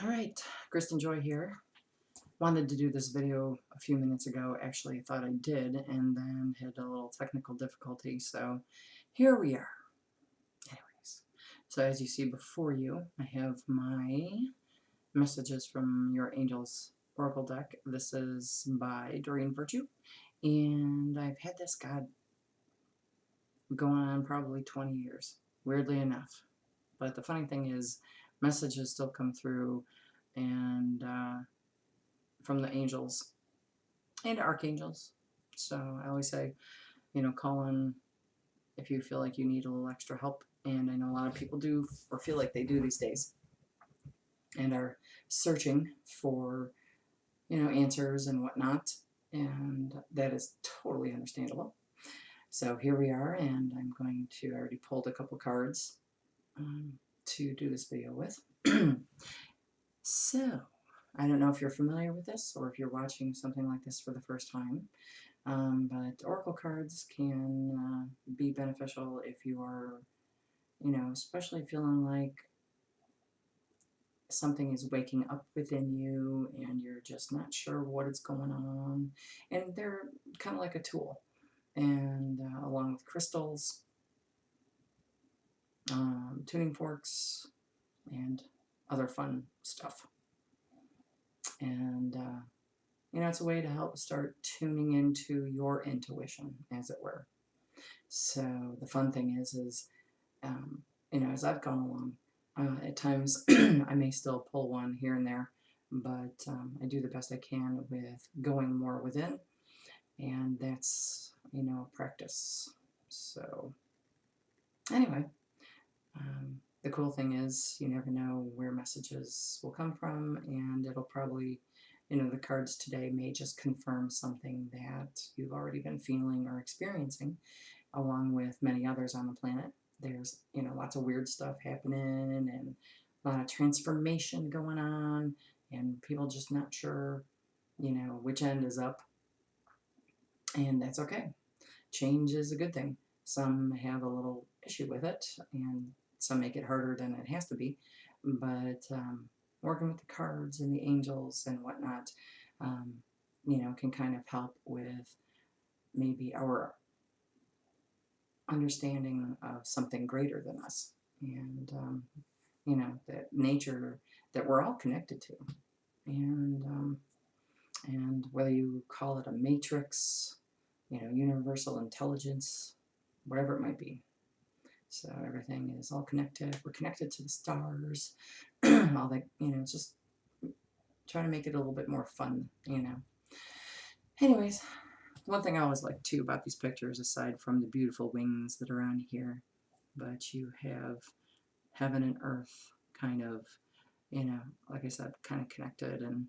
All right, Kristen Joy here. Wanted to do this video a few minutes ago. Actually, thought I did, and then had a little technical difficulty. So here we are. Anyways, so as you see before you, I have my messages from your Angels Oracle deck. This is by Doreen Virtue, and I've had this, God, going on probably 20 years, weirdly enough. But the funny thing is, messages still come through, and from the angels and archangels. So I always say, call in if you feel like you need a little extra help. And I know a lot of people do, or feel like they do these days, and are searching for, answers and whatnot. And that is totally understandable. So here we are, and I'm going to, I already pulled a couple cards to do this video with. So, I don't know if you're familiar with this or if you're watching something like this for the first time. But oracle cards can be beneficial if you are, especially feeling like something is waking up within you and you're just not sure what is going on. And they're kind of like a tool. And along with crystals, tuning forks, and other fun stuff. And it's a way to help start tuning into your intuition, as it were. So the fun thing is as I've gone along, at times I may still pull one here and there, but I do the best I can with going more within, and that's, practice. So anyway, the cool thing is you never know where messages will come from, and it'll probably, the cards today may just confirm something that you've already been feeling or experiencing, along with many others on the planet. There's, lots of weird stuff happening and a lot of transformation going on, and people just not sure, which end is up, and that's okay. Change is a good thing. Some have a little issue with it, and some make it harder than it has to be, but working with the cards and the angels and whatnot, can kind of help with maybe our understanding of something greater than us, and that nature that we're all connected to, and whether you call it a matrix, universal intelligence, whatever it might be. So everything is all connected. We're connected to the stars, all that, just trying to make it a little bit more fun. Anyways, one thing I always like too about these pictures, aside from the beautiful wings that are on here, but you have heaven and earth kind of, like I said, kind of connected. And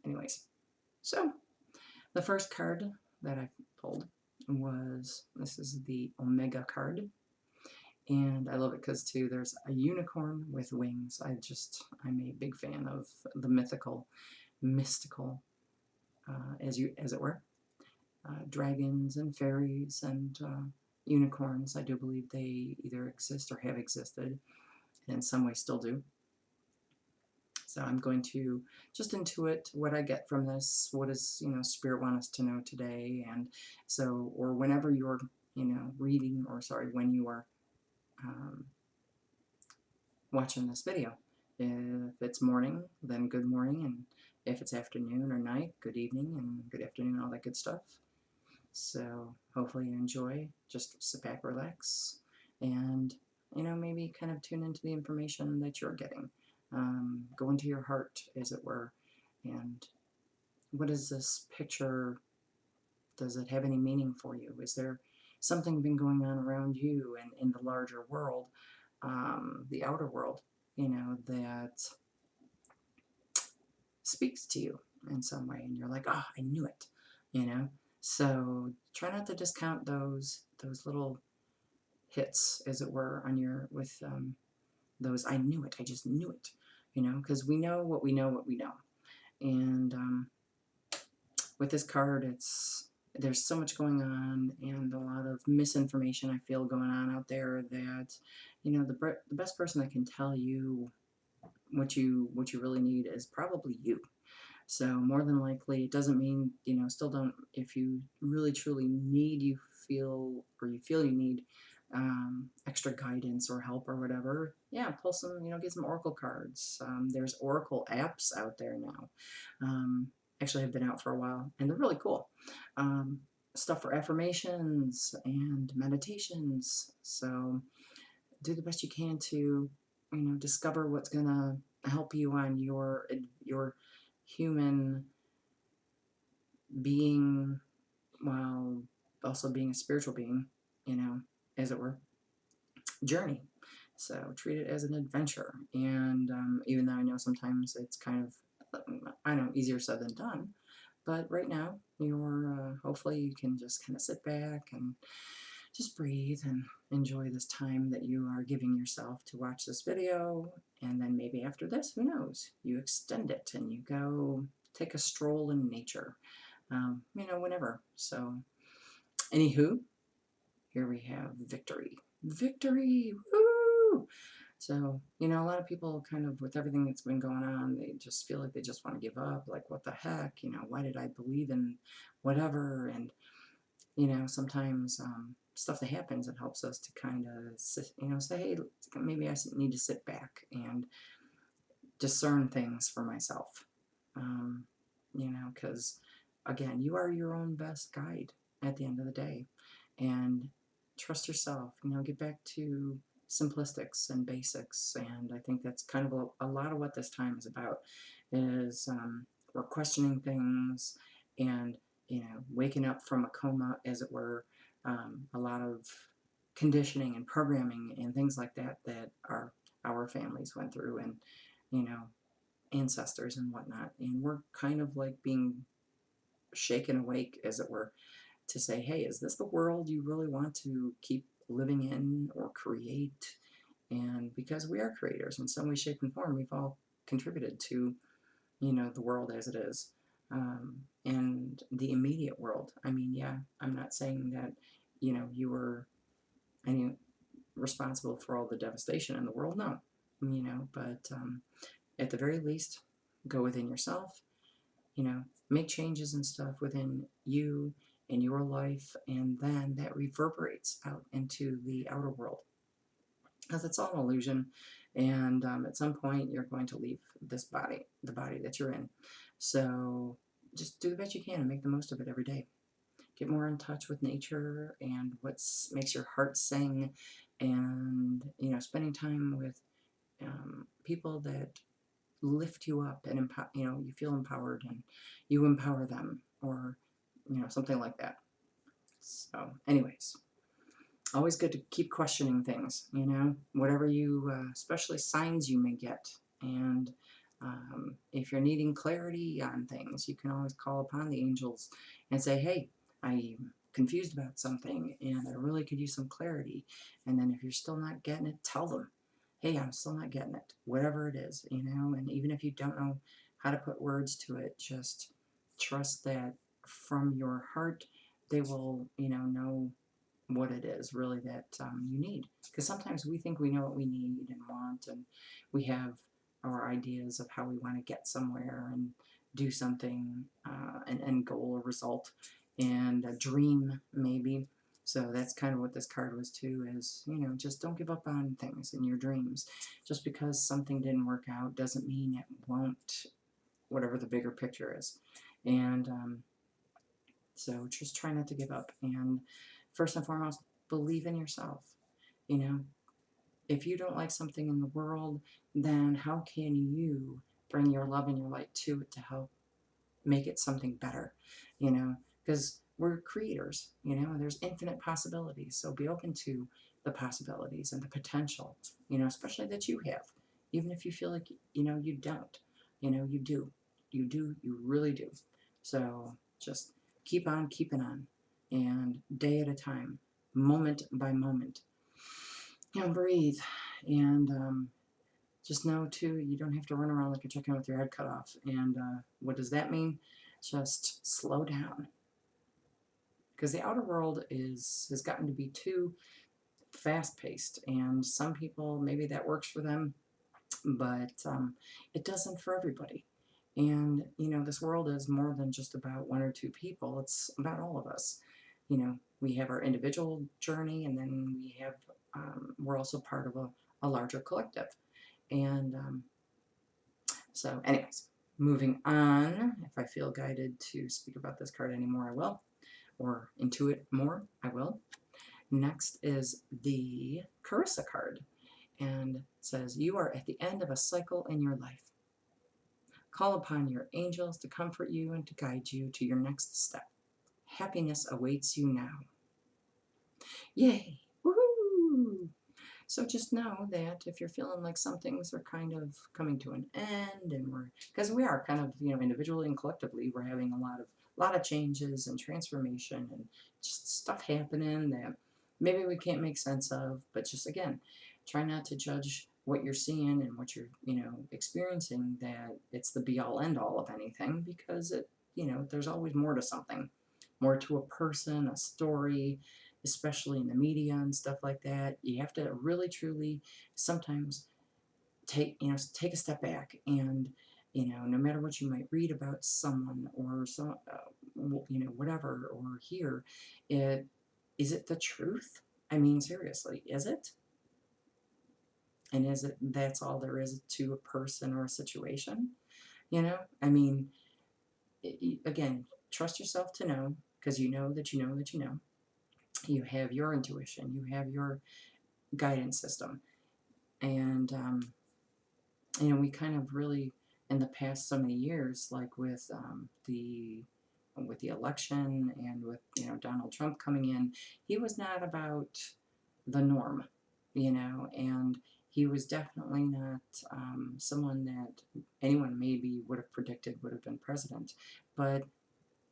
anyways, so the first card that I pulled was, this is the Omega card. And I love it because too, there's a unicorn with wings. I'm a big fan of the mystical, as it were. Dragons and fairies and unicorns. I do believe they either exist or have existed, and in some way still do. So I'm going to just intuit what I get from this. What does, Spirit want us to know today? And so, or whenever you're, reading, or sorry, when you are watching this video. If it's morning, then good morning, and if it's afternoon or night, good evening and good afternoon, all that good stuff. So hopefully you enjoy. Just sit back, relax, and maybe kind of tune into the information that you're getting. Go into your heart, as it were, and what is this picture? Does it have any meaning for you? Is there something been going on around you and in the larger world, the outer world, that speaks to you in some way, and you're like, oh, I knew it, So try not to discount those little hits, as it were, on your with those I knew it, I just knew it, because we know what we know what we know, and with this card, there's so much going on and a lot of misinformation I feel going on out there that, the best person that can tell you what you really need is probably you. So more than likely, it doesn't mean, still don't, if you really truly need, you feel you need extra guidance or help or whatever, yeah, pull some, get some Oracle cards. There's Oracle apps out there now. Um, Actually, have been out for a while, and they're really cool. Um, Stuff for affirmations and meditations. So do the best you can to, discover what's gonna help you on your human being, while also being a spiritual being, as it were, journey. So treat it as an adventure. And even though I know sometimes it's kind of, I know, easier said than done, but right now, hopefully you can just kind of sit back and just breathe and enjoy this time that you are giving yourself to watch this video. And then maybe after this, who knows, you extend it and you go take a stroll in nature, whenever. So, anywho, here we have victory. Victory! Woo! So, a lot of people kind of, with everything that's been going on, they just feel like they just want to give up. Like, what the heck? Why did I believe in whatever? And, sometimes stuff that happens, it helps us to kind of, say, hey, maybe I need to sit back and discern things for myself. Because, again, you are your own best guide at the end of the day. And trust yourself, get back to simplistics and basics. And I think that's kind of a lot of what this time is about, is we're questioning things and, waking up from a coma, as it were. A lot of conditioning and programming and things like that our families went through, and, you know, ancestors and whatnot. And we're kind of like being shaken awake, as it were, to say, hey, is this the world you really want to keep living in or create? And because we are creators in some way, shape, and form, we've all contributed to, the world as it is. And the immediate world. I mean, yeah, I'm not saying that, you were any responsible for all the devastation in the world. No, but at the very least, go within yourself, make changes and stuff within you and your life, and then that reverberates out into the outer world, because it's all an illusion. And at some point, you're going to leave this body, the body that you're in. So just do the best you can and make the most of it every day. Get more in touch with nature and what makes your heart sing, and spending time with people that lift you up and you feel empowered and you empower them, or something like that. So, anyways, always good to keep questioning things, whatever you, especially signs you may get. And if you're needing clarity on things, you can always call upon the angels and say, hey, I'm confused about something and I really could use some clarity. And then if you're still not getting it, tell them, hey, I'm still not getting it, whatever it is, and even if you don't know how to put words to it, just trust that from your heart, they will, know what it is really that you need. Because sometimes we think we know what we need and want, and we have our ideas of how we want to get somewhere and do something, an end goal or result, and a dream maybe. So that's kind of what this card was too, is, just don't give up on things in your dreams. Just because something didn't work out doesn't mean it won't, whatever the bigger picture is. And so just try not to give up. And first and foremost, believe in yourself. If you don't like something in the world, then how can you bring your love and your light to it to help make it something better? Because we're creators, there's infinite possibilities. So be open to the possibilities and the potential, especially that you have. Even if you feel like, you don't, you do. You do, you really do. So just keep on keeping on, and day at a time, moment by moment. Breathe, and just know too, you don't have to run around like a chicken with your head cut off. And what does that mean? Just slow down, because the outer world has gotten to be too fast paced, and some people, maybe that works for them, but it doesn't for everybody. And, this world is more than just about one or two people, it's about all of us. We have our individual journey, and then we're also part of a larger collective. And so, anyways, moving on. If I feel guided to speak about this card anymore, I will, or intuit more, I will. Next is the Carissa card, and it says, "You are at the end of a cycle in your life. Call upon your angels to comfort you and to guide you to your next step. Happiness awaits you now." Yay! Woohoo! So just know that if you're feeling like some things are kind of coming to an end, and because we are kind of, individually and collectively, we're having a lot of changes and transformation and just stuff happening that maybe we can't make sense of, but just again, try not to judge what you're seeing and what you're, experiencing, that it's the be all end all of anything, because there's always more to something, more to a person, a story, especially in the media and stuff like that. You have to really truly sometimes take a step back, and no matter what you might read about someone or whatever, or hear it, is it the truth? I mean, seriously, is it? And is it that's all there is to a person or a situation? I mean, again, trust yourself to know, because you know that you know that you know. You have your intuition, you have your guidance system. And we kind of really, in the past so many years, like with the election, and with Donald Trump coming in, he was not about the norm, and he was definitely not someone that anyone maybe would have predicted would have been president. But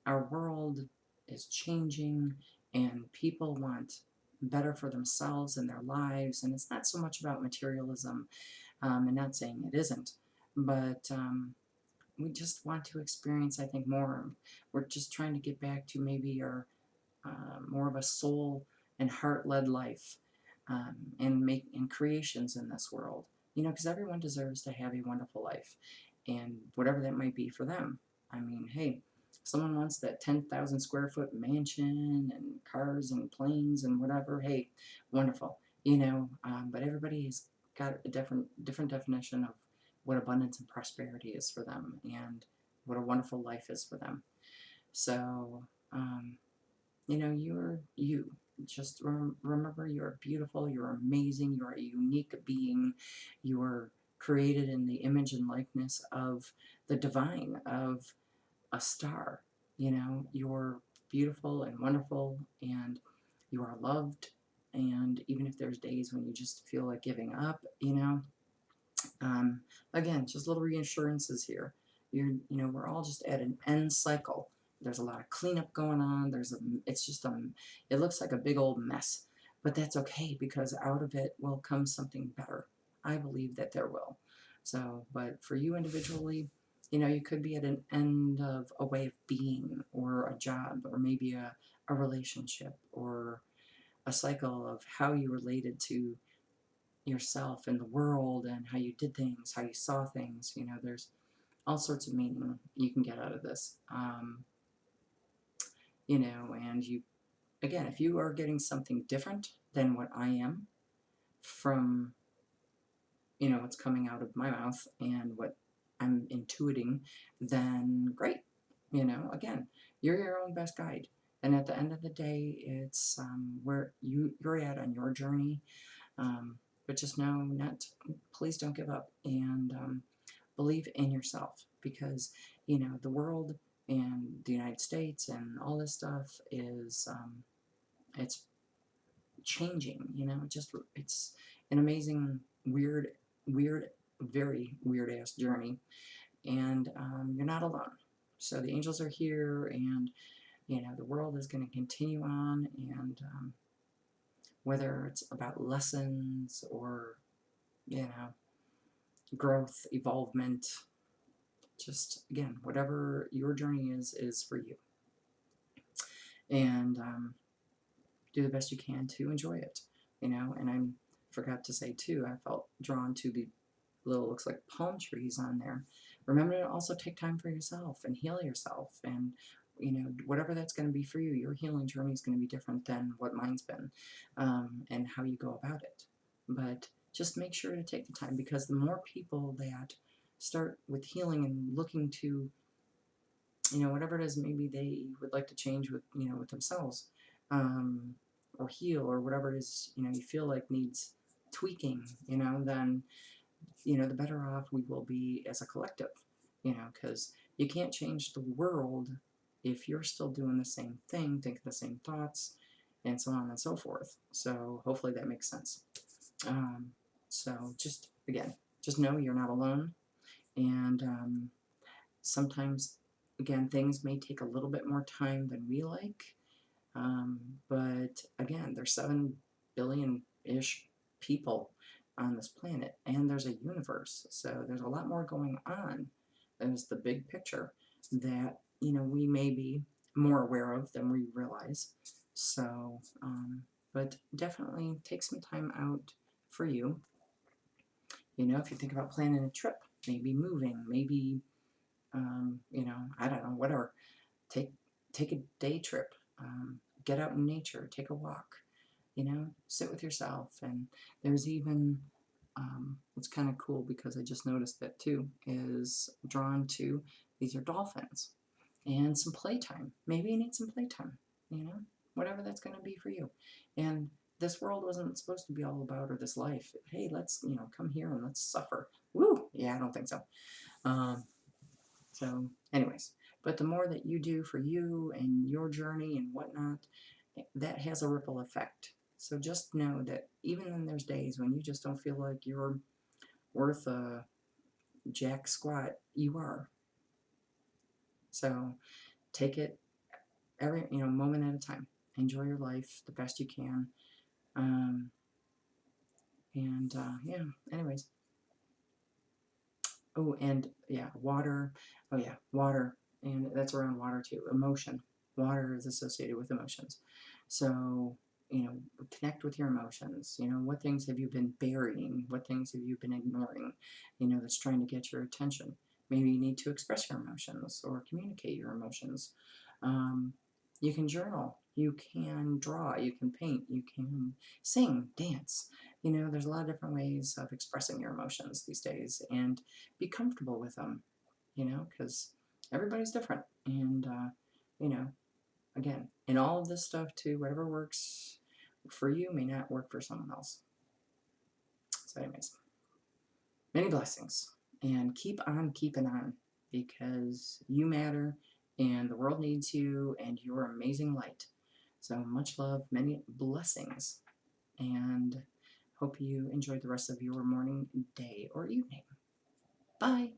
our world is changing, and people want better for themselves and their lives, and it's not so much about materialism, and not saying it isn't, but we just want to experience, I think, more. We're just trying to get back to maybe our more of a soul and heart-led life, and creations in this world. Because everyone deserves to have a wonderful life, and whatever that might be for them. I mean, hey, someone wants that 10,000 square foot mansion and cars and planes and whatever. Hey, wonderful. But everybody's got a different definition of what abundance and prosperity is for them, and what a wonderful life is for them. So, you're you. Just remember, you're beautiful, you're amazing, you're a unique being, you're created in the image and likeness of the divine, of a star. You're beautiful and wonderful, and you are loved. And even if there's days when you just feel like giving up, um, again, just little reassurances here. We're all just at an end cycle. There's a lot of cleanup going on. It looks like a big old mess, but that's okay, because out of it will come something better. I believe that there will. So, but for you individually, you could be at an end of a way of being, or a job, or maybe a relationship, or a cycle of how you related to yourself and the world, and how you did things, how you saw things. There's all sorts of meaning you can get out of this. And again, if you are getting something different than what I am from, what's coming out of my mouth and what I'm intuiting, then great. Again, you're your own best guide. And at the end of the day, it's where you're at on your journey. But just know, please don't give up, and believe in yourself, because the world and the United States and all this stuff is it's changing. It's an amazing, weird, very weird ass journey, and you're not alone. So the angels are here, and the world is going to continue on, and whether it's about lessons, or you know growth, evolvement, just again, whatever your journey is for you. And do the best you can to enjoy it. And I forgot to say too, I felt drawn to the little, looks like palm trees on there. Remember to also take time for yourself and heal yourself. And, whatever that's going to be for you, your healing journey is going to be different than what mine's been, and how you go about it. But just make sure to take the time, because the more people that start with healing and looking to, whatever it is maybe they would like to change with, with themselves, um, or heal, or whatever it is, you feel like needs tweaking, then, the better off we will be as a collective, because you can't change the world if you're still doing the same thing, thinking the same thoughts, and so on and so forth. So hopefully that makes sense. Um, so just, again, just know you're not alone. And sometimes, again, things may take a little bit more time than we like. But again, there's 7 billion-ish people on this planet, and there's a universe. So there's a lot more going on. There's the big picture that, we may be more aware of than we realize. So, but definitely take some time out for you. If you think about planning a trip, maybe moving, maybe, I don't know, whatever. Take a day trip. Get out in nature. Take a walk. Sit with yourself. And there's even, it's kind of cool because I just noticed that too, is drawn to, these are dolphins, and some playtime. Maybe you need some playtime, whatever that's going to be for you. And this world wasn't supposed to be all about, or this life, hey, let's, come here and let's suffer. Woo! Yeah, I don't think so. So, anyways, but the more that you do for you and your journey and whatnot, that has a ripple effect. So just know that even when there's days when you just don't feel like you're worth a jack squat, you are. So take it every, moment at a time. Enjoy your life the best you can. Yeah, anyways. Oh, and yeah, water. Oh, yeah, water. And that's around water too. Emotion. Water is associated with emotions. So, connect with your emotions. What things have you been burying? What things have you been ignoring? That's trying to get your attention. Maybe you need to express your emotions or communicate your emotions. You can journal. You can draw. You can paint. You can sing, dance. There's a lot of different ways of expressing your emotions these days, and be comfortable with them, because everybody's different. And, again, and all of this stuff too, whatever works for you may not work for someone else. So, anyways, many blessings, and keep on keeping on, because you matter, and the world needs you, and your amazing light. So much love, many blessings, and hope you enjoyed the rest of your morning, day, or evening. Bye.